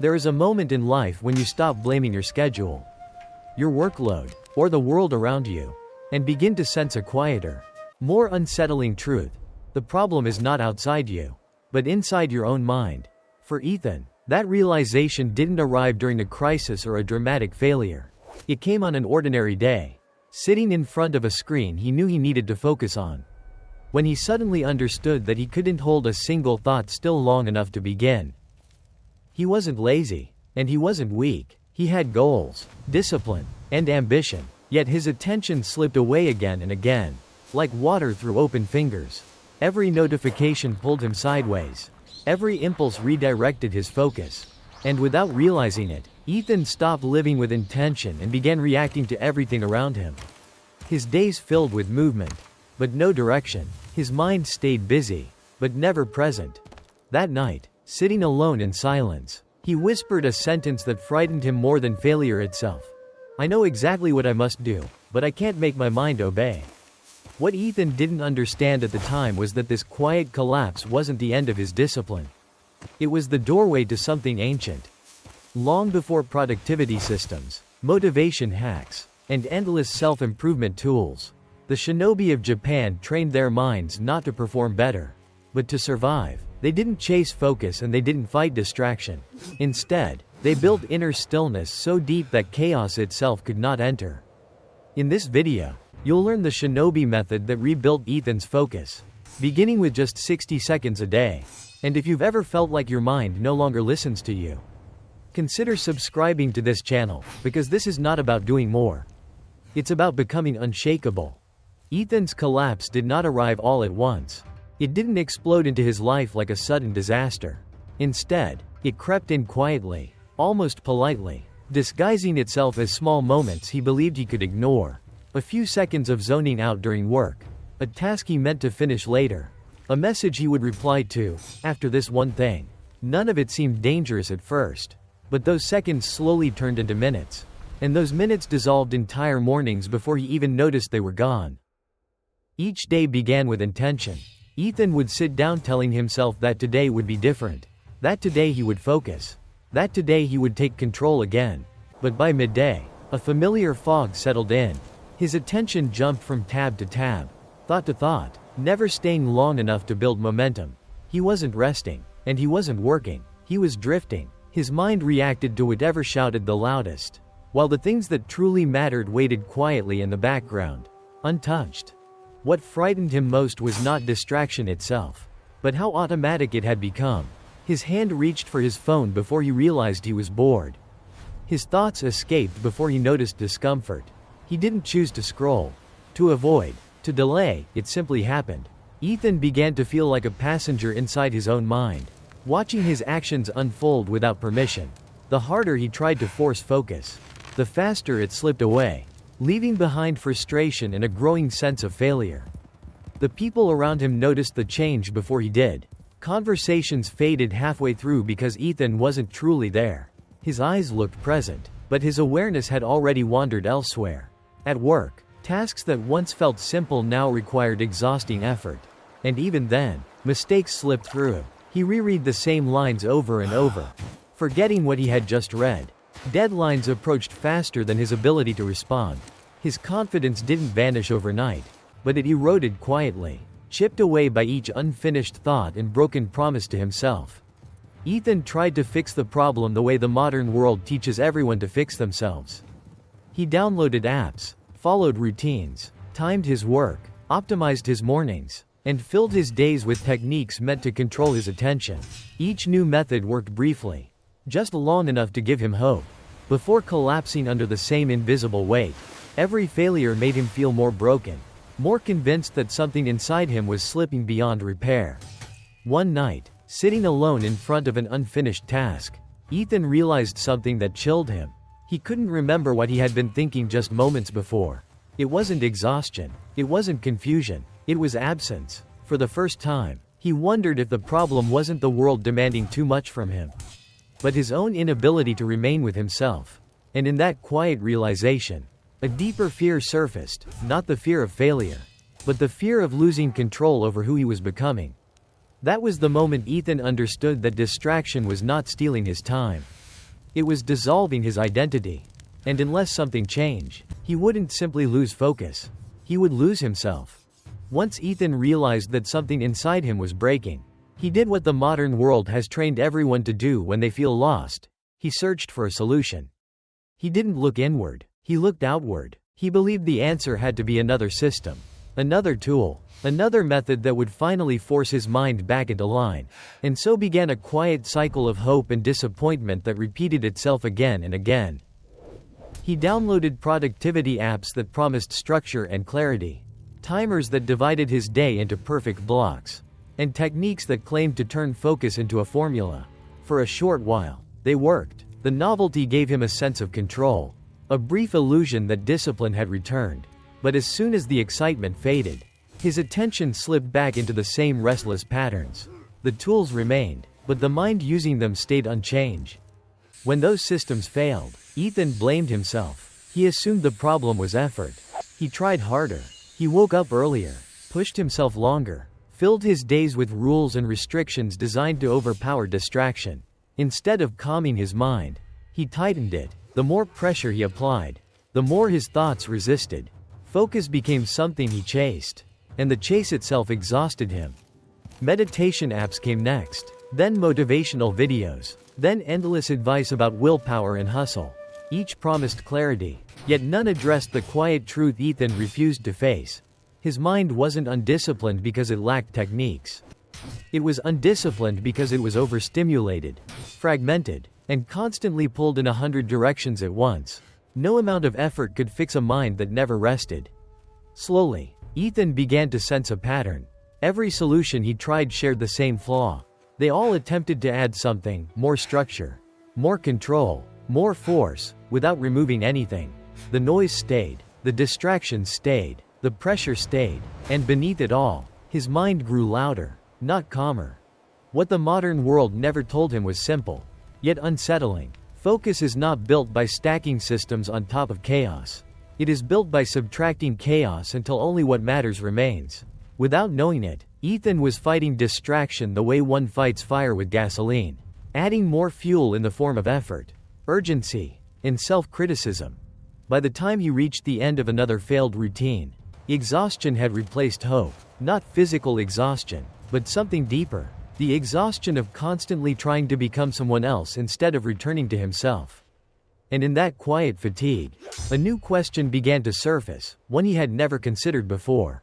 There is a moment in life when you stop blaming your schedule, your workload, or the world around you, and begin to sense a quieter, more unsettling truth. The problem is not outside you, but inside your own mind. For Ethan, that realization didn't arrive during a crisis or a dramatic failure. It came on an ordinary day, sitting in front of a screen he knew he needed to focus on. When he suddenly understood that he couldn't hold a single thought still long enough to begin. He wasn't lazy, and he wasn't weak. He had goals, discipline, and ambition, yet his attention slipped away again and again, like water through open fingers. Every notification pulled him sideways. Every impulse redirected his focus. And without realizing it, Ethan stopped living with intention and began reacting to everything around him. His days filled with movement, but no direction. His mind stayed busy, but never present. That night, sitting alone in silence, he whispered a sentence that frightened him more than failure itself. "I know exactly what I must do, but I can't make my mind obey." What Ethan didn't understand at the time was that this quiet collapse wasn't the end of his discipline. It was the doorway to something ancient. Long before productivity systems, motivation hacks, and endless self-improvement tools, the shinobi of Japan trained their minds not to perform better, but to survive. They didn't chase focus and they didn't fight distraction. Instead, they built inner stillness so deep that chaos itself could not enter. In this video, you'll learn the Shinobi Method that rebuilt Ethan's focus, beginning with just 60 seconds a day. And if you've ever felt like your mind no longer listens to you, consider subscribing to this channel, because this is not about doing more. It's about becoming unshakable. Ethan's collapse did not arrive all at once. It didn't explode into his life like a sudden disaster. Instead, it crept in quietly, almost politely, disguising itself as small moments he believed he could ignore. A few seconds of zoning out during work, a task he meant to finish later, a message he would reply to after this one thing. None of it seemed dangerous at first, but those seconds slowly turned into minutes, and those minutes dissolved entire mornings before he even noticed they were gone. Each day began with intention. Ethan would sit down telling himself that today would be different, that today he would focus, that today he would take control again. But by midday, a familiar fog settled in. His attention jumped from tab to tab, thought to thought, never staying long enough to build momentum. He wasn't resting, and he wasn't working. He was drifting. His mind reacted to whatever shouted the loudest, while the things that truly mattered waited quietly in the background, untouched. What frightened him most was not distraction itself, but how automatic it had become. His hand reached for his phone before he realized he was bored. His thoughts escaped before he noticed discomfort. He didn't choose to scroll, to avoid, to delay, it simply happened. Ethan began to feel like a passenger inside his own mind, watching his actions unfold without permission. The harder he tried to force focus, the faster it slipped away, leaving behind frustration and a growing sense of failure. The people around him noticed the change before he did. Conversations faded halfway through because Ethan wasn't truly there. His eyes looked present, but his awareness had already wandered elsewhere. At work, tasks that once felt simple now required exhausting effort. And even then, mistakes slipped through. He reread the same lines over and over, forgetting what he had just read. Deadlines approached faster than his ability to respond. His confidence didn't vanish overnight, but it eroded quietly, chipped away by each unfinished thought and broken promise to himself. Ethan tried to fix the problem the way the modern world teaches everyone to fix themselves. He downloaded apps, followed routines, timed his work, optimized his mornings, and filled his days with techniques meant to control his attention. Each new method worked briefly, just long enough to give him hope, before collapsing under the same invisible weight. Every failure made him feel more broken, more convinced that something inside him was slipping beyond repair. One night, sitting alone in front of an unfinished task, Ethan realized something that chilled him. He couldn't remember what he had been thinking just moments before. It wasn't exhaustion, it wasn't confusion, it was absence. For the first time, he wondered if the problem wasn't the world demanding too much from him, but his own inability to remain with himself. And in that quiet realization, a deeper fear surfaced, not the fear of failure, but the fear of losing control over who he was becoming. That was the moment Ethan understood that distraction was not stealing his time. It was dissolving his identity. And unless something changed, he wouldn't simply lose focus. He would lose himself. Once Ethan realized that something inside him was breaking, he did what the modern world has trained everyone to do when they feel lost. He searched for a solution. He didn't look inward, he looked outward. He believed the answer had to be another system, another tool, another method that would finally force his mind back into line. And so began a quiet cycle of hope and disappointment that repeated itself again and again. He downloaded productivity apps that promised structure and clarity, timers that divided his day into perfect blocks, and techniques that claimed to turn focus into a formula. For a short while, they worked. The novelty gave him a sense of control, a brief illusion that discipline had returned. But as soon as the excitement faded, his attention slipped back into the same restless patterns. The tools remained, but the mind using them stayed unchanged. When those systems failed, Ethan blamed himself. He assumed the problem was effort. He tried harder. He woke up earlier, pushed himself longer, filled his days with rules and restrictions designed to overpower distraction. Instead of calming his mind, he tightened it. The more pressure he applied, the more his thoughts resisted. Focus became something he chased, and the chase itself exhausted him. Meditation apps came next, then motivational videos, then endless advice about willpower and hustle. Each promised clarity, yet none addressed the quiet truth Ethan refused to face. His mind wasn't undisciplined because it lacked techniques. It was undisciplined because it was overstimulated, fragmented, and constantly pulled in 100 directions at once. No amount of effort could fix a mind that never rested. Slowly, Ethan began to sense a pattern. Every solution he tried shared the same flaw. They all attempted to add something, more structure, more control, more force, without removing anything. The noise stayed, the distractions stayed, the pressure stayed, and beneath it all, his mind grew louder, not calmer. What the modern world never told him was simple, yet unsettling. Focus is not built by stacking systems on top of chaos. It is built by subtracting chaos until only what matters remains. Without knowing it, Ethan was fighting distraction the way one fights fire with gasoline, adding more fuel in the form of effort, urgency, and self-criticism. By the time he reached the end of another failed routine, exhaustion had replaced hope. Not physical exhaustion, but something deeper. The exhaustion of constantly trying to become someone else instead of returning to himself. And in that quiet fatigue, a new question began to surface, one he had never considered before.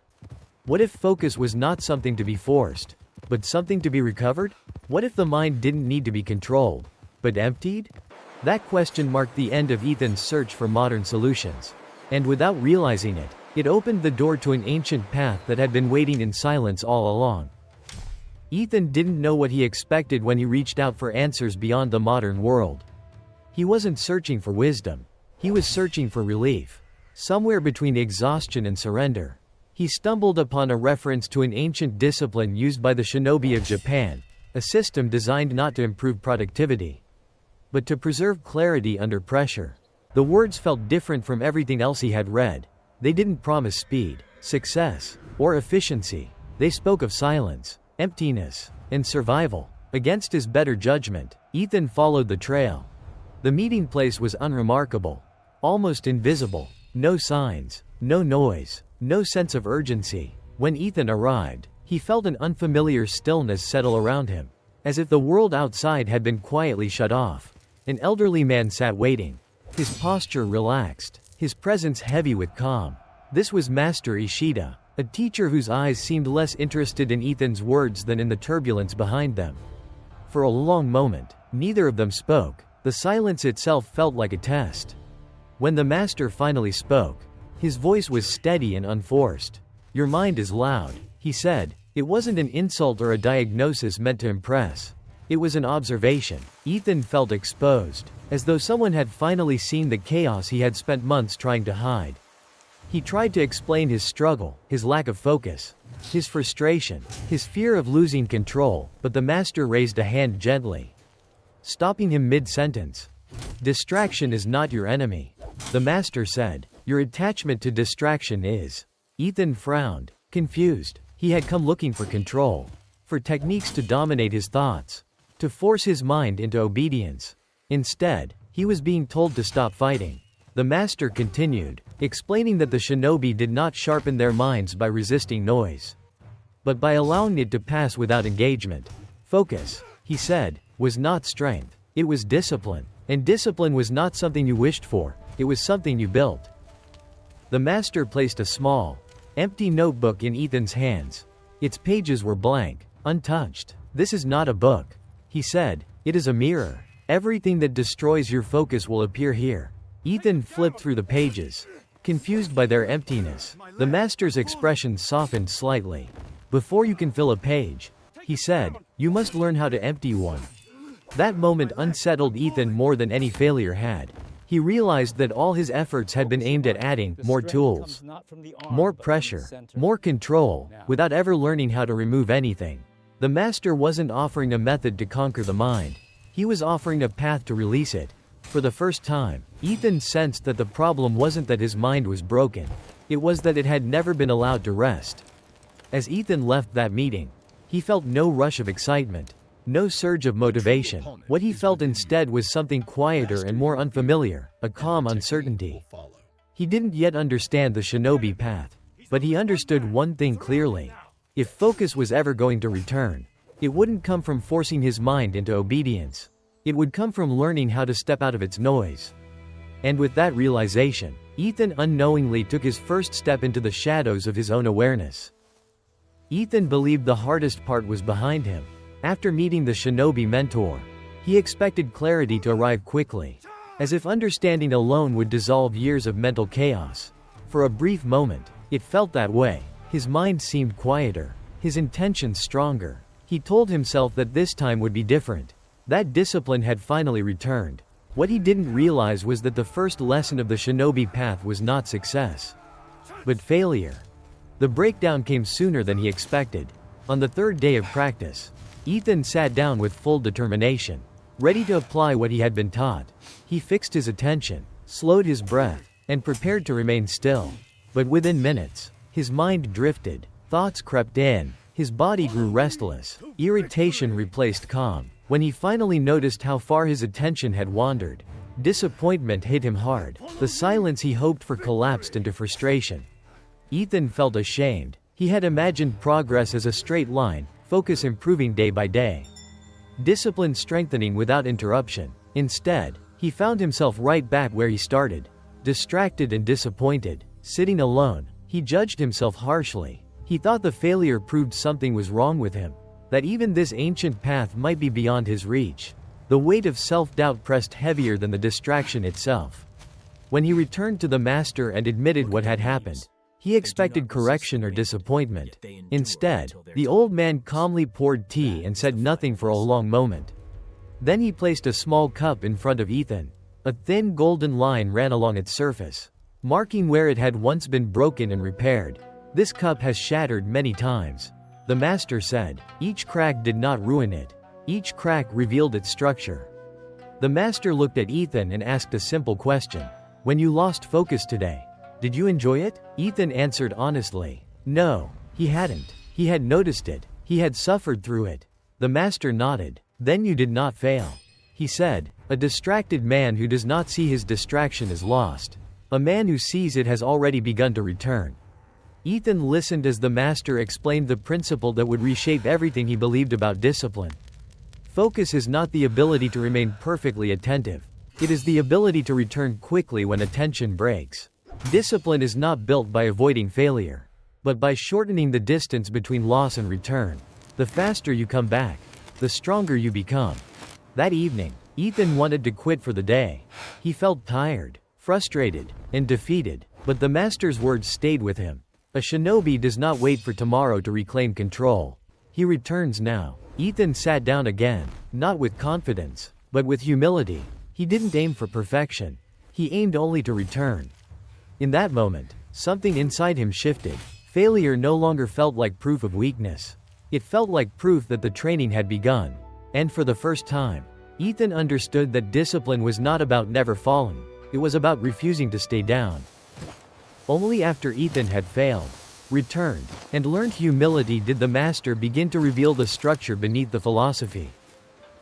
What if focus was not something to be forced, but something to be recovered? What if the mind didn't need to be controlled, but emptied? That question marked the end of Ethan's search for modern solutions. And without realizing it, it opened the door to an ancient path that had been waiting in silence all along. Ethan didn't know what he expected when he reached out for answers beyond the modern world. He wasn't searching for wisdom. He was searching for relief. Somewhere between exhaustion and surrender, he stumbled upon a reference to an ancient discipline used by the Shinobi of Japan, a system designed not to improve productivity, but to preserve clarity under pressure. The words felt different from everything else he had read. They didn't promise speed, success, or efficiency. They spoke of silence, emptiness, and survival. Against his better judgment, Ethan followed the trail. The meeting place was unremarkable, almost invisible. No signs, no noise, no sense of urgency. When Ethan arrived, he felt an unfamiliar stillness settle around him, as if the world outside had been quietly shut off. An elderly man sat waiting, his posture relaxed, his presence heavy with calm. This was Master Ishida, a teacher whose eyes seemed less interested in Ethan's words than in the turbulence behind them. For a long moment, neither of them spoke. The silence itself felt like a test. When the master finally spoke, his voice was steady and unforced. "Your mind is loud," he said. It wasn't an insult or a diagnosis meant to impress. It was an observation. Ethan felt exposed, as though someone had finally seen the chaos he had spent months trying to hide. He tried to explain his struggle, his lack of focus, his frustration, his fear of losing control, but the master raised a hand gently, stopping him mid-sentence. "Distraction is not your enemy," the master said. "Your attachment to distraction is." Ethan frowned, confused. He had come looking for control, for techniques to dominate his thoughts, to force his mind into obedience. Instead, He was being told to stop fighting. The master continued, explaining that the shinobi did not sharpen their minds by resisting noise, but by allowing it to pass without engagement. Focus, he said, was not strength, it was discipline. And discipline was not something you wished for, it was something you built. The master placed a small, empty notebook in Ethan's hands. Its pages were blank, untouched. This is not a book, he said, it is a mirror. Everything that destroys your focus will appear here. Ethan flipped through the pages, confused by their emptiness. The master's expression softened slightly. Before you can fill a page, he said, you must learn how to empty one. That moment unsettled Ethan more than any failure had. He realized that all his efforts had been aimed at adding more tools, more pressure, more control, without ever learning how to remove anything. The master wasn't offering a method to conquer the mind. He was offering a path to release it. For the first time, Ethan sensed that the problem wasn't that his mind was broken. It was that it had never been allowed to rest. As Ethan left that meeting, he felt no rush of excitement. No surge of motivation. What he felt instead was something quieter and more unfamiliar, a calm uncertainty. He didn't yet understand the shinobi path, but he understood one thing clearly. If focus was ever going to return, it wouldn't come from forcing his mind into obedience. It would come from learning how to step out of its noise. And with that realization, Ethan unknowingly took his first step into the shadows of his own awareness. Ethan believed the hardest part was behind him. After meeting the shinobi mentor, he expected clarity to arrive quickly, as if understanding alone would dissolve years of mental chaos. For a brief moment, it felt that way. His mind seemed quieter, his intentions stronger. He told himself that this time would be different. That discipline had finally returned. What he didn't realize was that the first lesson of the shinobi path was not success, but failure. The breakdown came sooner than he expected. On the third day of practice, Ethan sat down with full determination, ready to apply what he had been taught. He fixed his attention, slowed his breath, and prepared to remain still. But within minutes, his mind drifted, thoughts crept in, his body grew restless, irritation replaced calm. When he finally noticed how far his attention had wandered, disappointment hit him hard. The silence he hoped for collapsed into frustration. Ethan felt ashamed. He had imagined progress as a straight line, focus improving day by day, discipline strengthening without interruption. Instead, he found himself right back where he started, distracted and disappointed. Sitting alone, he judged himself harshly. He thought the failure proved something was wrong with him, that even this ancient path might be beyond his reach. The weight of self-doubt pressed heavier than the distraction itself. When he returned to the master and admitted what had happened, he expected correction or disappointment. Instead, the old man calmly poured tea and said nothing for a long moment. Then he placed a small cup in front of Ethan. A thin golden line ran along its surface, marking where it had once been broken and repaired. This cup has shattered many times, the master said. Each crack did not ruin it. Each crack revealed its structure. The master looked at Ethan and asked a simple question. When you lost focus today, did you enjoy it? Ethan answered honestly. No, he hadn't. He had noticed it. He had suffered through it. The master nodded. Then you did not fail, he said. A distracted man who does not see his distraction is lost. A man who sees it has already begun to return. Ethan listened as the master explained the principle that would reshape everything he believed about discipline. Focus is not the ability to remain perfectly attentive. It is the ability to return quickly when attention breaks. Discipline is not built by avoiding failure, but by shortening the distance between loss and return. The faster you come back, the stronger you become. That evening, Ethan wanted to quit for the day. He felt tired, frustrated, and defeated, but the master's words stayed with him. A shinobi does not wait for tomorrow to reclaim control. He returns now. Ethan sat down again, not with confidence, but with humility. He didn't aim for perfection. He aimed only to return. In that moment, something inside him shifted. Failure no longer felt like proof of weakness. It felt like proof that the training had begun. And for the first time, Ethan understood that discipline was not about never falling. It was about refusing to stay down. Only after Ethan had failed, returned, and learned humility did the master begin to reveal the structure beneath the philosophy.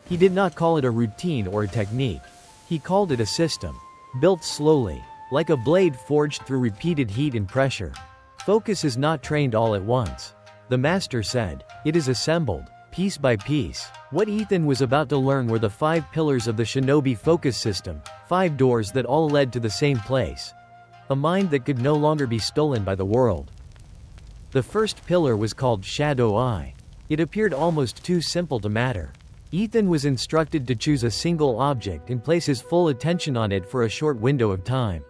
He did not call it a routine or a technique. He called it a system, built slowly, like a blade forged through repeated heat and pressure. Focus is not trained all at once, the master said. It is assembled, piece by piece. What Ethan was about to learn were the 5 pillars of the Shinobi focus system, 5 doors that all led to the same place. A mind that could no longer be stolen by the world. The first pillar was called Shadow Eye. It appeared almost too simple to matter. Ethan was instructed to choose a single object and place his full attention on it for a short window of time.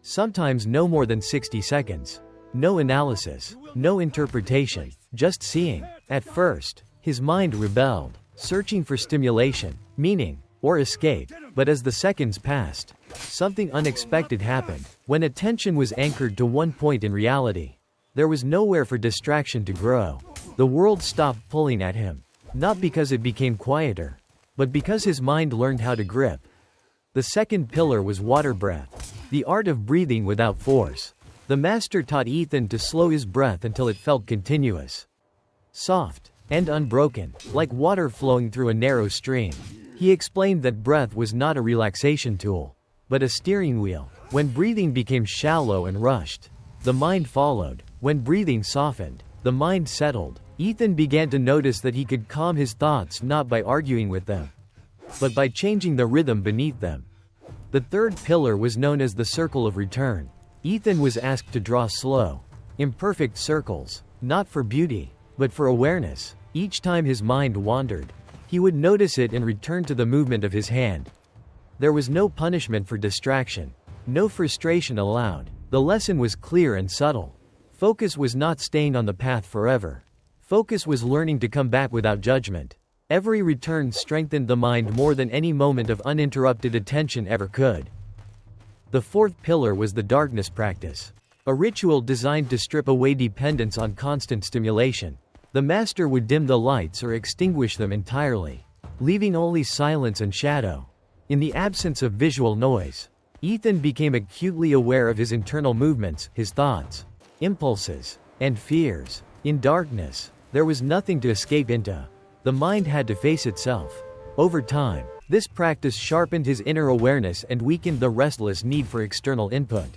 Sometimes no more than 60 seconds. No analysis, no interpretation, just seeing. At first, his mind rebelled, searching for stimulation, meaning, or escape. But as the seconds passed, something unexpected happened. When attention was anchored to one point in reality, there was nowhere for distraction to grow. The world stopped pulling at him. Not because it became quieter, but because his mind learned how to grip. The second pillar was water breath, the art of breathing without force. The master taught Ethan to slow his breath until it felt continuous, soft, and unbroken, like water flowing through a narrow stream. He explained that breath was not a relaxation tool, but a steering wheel. When breathing became shallow and rushed, the mind followed. When breathing softened, the mind settled. Ethan began to notice that he could calm his thoughts not by arguing with them, but by changing the rhythm beneath them. The third pillar was known as the circle of return. Ethan was asked to draw slow, imperfect circles, not for beauty, but for awareness. Each time his mind wandered, he would notice it and return to the movement of his hand. There was no punishment for distraction, no frustration allowed. The lesson was clear and subtle. Focus was not staying on the path forever. Focus was learning to come back without judgment. Every return strengthened the mind more than any moment of uninterrupted attention ever could. The fourth pillar was the darkness practice, a ritual designed to strip away dependence on constant stimulation. The master would dim the lights or extinguish them entirely, leaving only silence and shadow. In the absence of visual noise, Ethan became acutely aware of his internal movements, his thoughts, impulses, and fears. In darkness, there was nothing to escape into. The mind had to face itself. Over time, this practice sharpened his inner awareness and weakened the restless need for external input.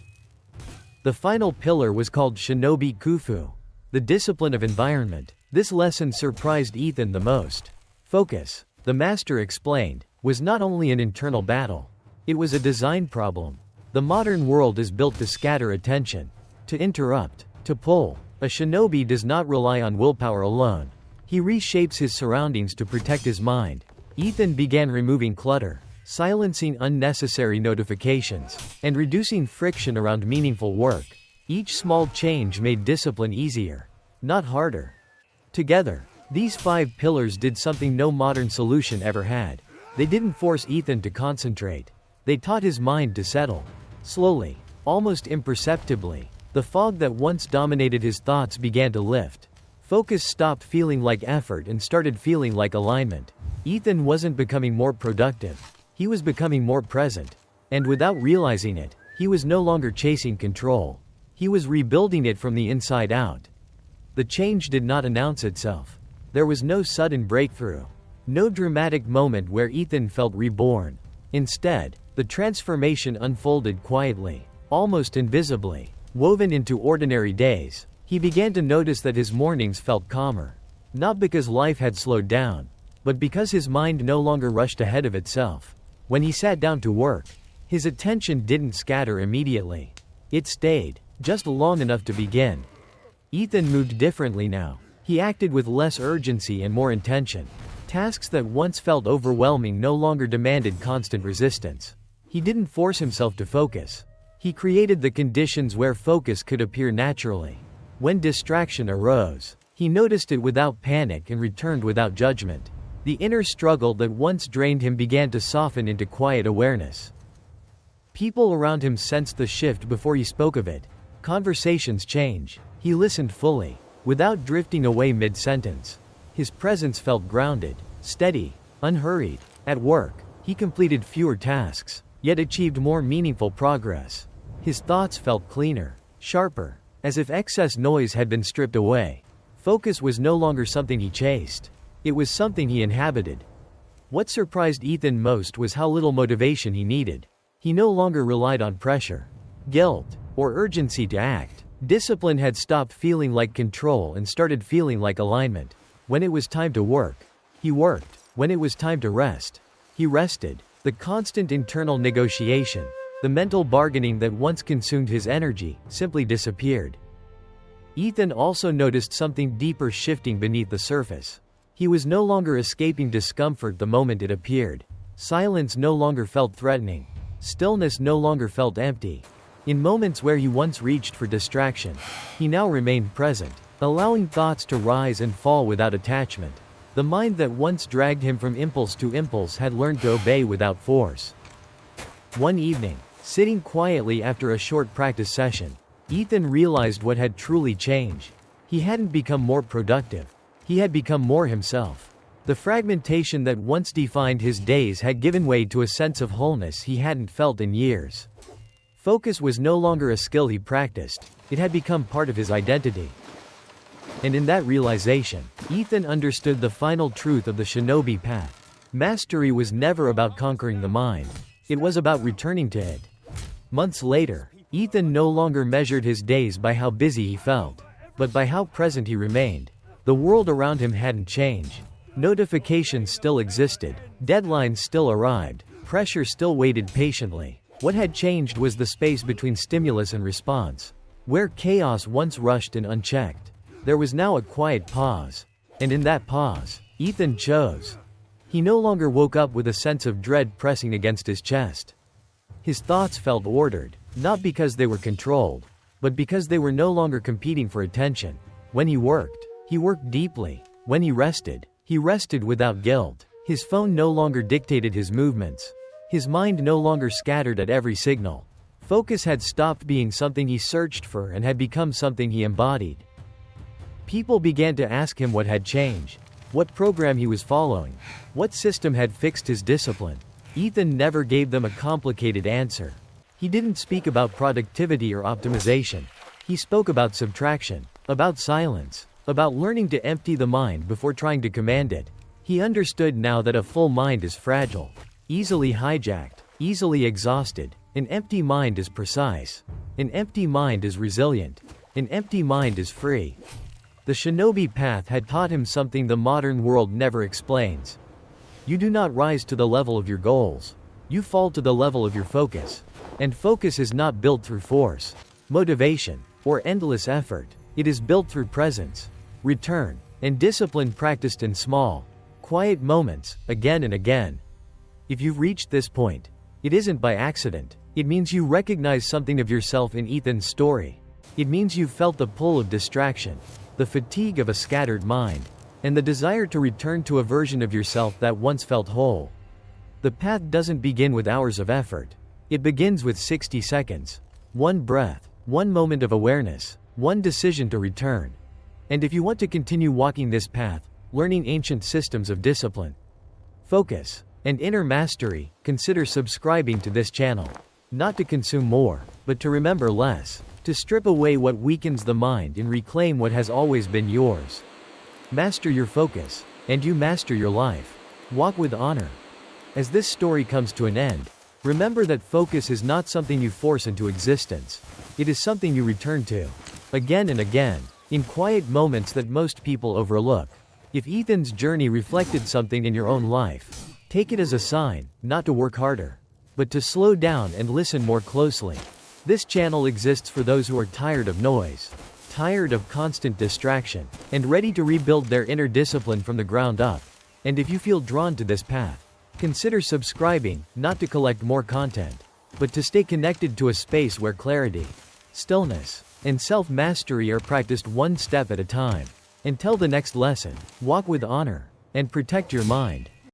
The final pillar was called Shinobi Kufu, the discipline of environment. This lesson surprised Ethan the most. Focus, the master explained, was not only an internal battle. It was a design problem. The modern world is built to scatter attention, to interrupt, to pull. A shinobi does not rely on willpower alone. He reshapes his surroundings to protect his mind. Ethan began removing clutter, silencing unnecessary notifications, and reducing friction around meaningful work. Each small change made discipline easier, not harder. Together, these 5 pillars did something no modern solution ever had. They didn't force Ethan to concentrate. They taught his mind to settle. Slowly, almost imperceptibly, the fog that once dominated his thoughts began to lift. Focus stopped feeling like effort and started feeling like alignment. Ethan wasn't becoming more productive. He was becoming more present. And without realizing it, he was no longer chasing control. He was rebuilding it from the inside out. The change did not announce itself. There was no sudden breakthrough. No dramatic moment where Ethan felt reborn. Instead, the transformation unfolded quietly, almost invisibly. Woven into ordinary days, he began to notice that his mornings felt calmer. Not because life had slowed down, but because his mind no longer rushed ahead of itself. When he sat down to work, his attention didn't scatter immediately. It stayed, just long enough to begin. Ethan moved differently now. He acted with less urgency and more intention. Tasks that once felt overwhelming no longer demanded constant resistance. He didn't force himself to focus. He created the conditions where focus could appear naturally. When distraction arose, he noticed it without panic and returned without judgment. The inner struggle that once drained him began to soften into quiet awareness. People around him sensed the shift before he spoke of it. Conversations changed. He listened fully, without drifting away mid-sentence. His presence felt grounded, steady, unhurried. At work, he completed fewer tasks, yet achieved more meaningful progress. His thoughts felt cleaner, sharper, as if excess noise had been stripped away. Focus was no longer something he chased. It was something he inhabited. What surprised Ethan most was how little motivation he needed. He no longer relied on pressure, guilt, or urgency to act. Discipline had stopped feeling like control and started feeling like alignment. When it was time to work, he worked. When it was time to rest, he rested. The constant internal negotiation, the mental bargaining that once consumed his energy, simply disappeared. Ethan also noticed something deeper shifting beneath the surface. He was no longer escaping discomfort the moment it appeared. Silence no longer felt threatening. Stillness no longer felt empty. In moments where he once reached for distraction, he now remained present, allowing thoughts to rise and fall without attachment. The mind that once dragged him from impulse to impulse had learned to obey without force. One evening, sitting quietly after a short practice session, Ethan realized what had truly changed. He hadn't become more productive. He had become more himself. The fragmentation that once defined his days had given way to a sense of wholeness he hadn't felt in years. Focus was no longer a skill he practiced, it had become part of his identity. And in that realization, Ethan understood the final truth of the Shinobi path. Mastery was never about conquering the mind. It was about returning to it. Months later, Ethan no longer measured his days by how busy he felt, but by how present he remained. The world around him hadn't changed. Notifications still existed, deadlines still arrived, pressure still waited patiently. What had changed was the space between stimulus and response. Where chaos once rushed in unchecked, there was now a quiet pause. And in that pause, Ethan chose. He no longer woke up with a sense of dread pressing against his chest. His thoughts felt ordered, not because they were controlled, but because they were no longer competing for attention. When he worked deeply. When he rested without guilt. His phone no longer dictated his movements. His mind no longer scattered at every signal. Focus had stopped being something he searched for and had become something he embodied. People began to ask him what had changed, what program he was following, what system had fixed his discipline. Ethan never gave them a complicated answer. He didn't speak about productivity or optimization. He spoke about subtraction, about silence, about learning to empty the mind before trying to command it. He understood now that a full mind is fragile, easily hijacked, easily exhausted. An empty mind is precise. An empty mind is resilient. An empty mind is free. The Shinobi path had taught him something the modern world never explains. You do not rise to the level of your goals. You fall to the level of your focus. And focus is not built through force, motivation, or endless effort. It is built through presence, return, and discipline practiced in small, quiet moments, again and again. If you've reached this point, it isn't by accident. It means you recognize something of yourself in Ethan's story. It means you've felt the pull of distraction, the fatigue of a scattered mind, and the desire to return to a version of yourself that once felt whole. The path doesn't begin with hours of effort. It begins with 60 seconds. One breath, one moment of awareness, one decision to return. And if you want to continue walking this path, learning ancient systems of discipline, focus, and inner mastery, consider subscribing to this channel. Not to consume more, but to remember less. To strip away what weakens the mind and reclaim what has always been yours. Master your focus, and you master your life. Walk with honor. As this story comes to an end, remember that focus is not something you force into existence. It is something you return to, again and again, in quiet moments that most people overlook. If Ethan's journey reflected something in your own life, take it as a sign, not to work harder, but to slow down and listen more closely. This channel exists for those who are tired of noise, tired of constant distraction, and ready to rebuild their inner discipline from the ground up. And if you feel drawn to this path, consider subscribing, not to collect more content, but to stay connected to a space where clarity, stillness, and self-mastery are practiced one step at a time. Until the next lesson, walk with honor, and protect your mind.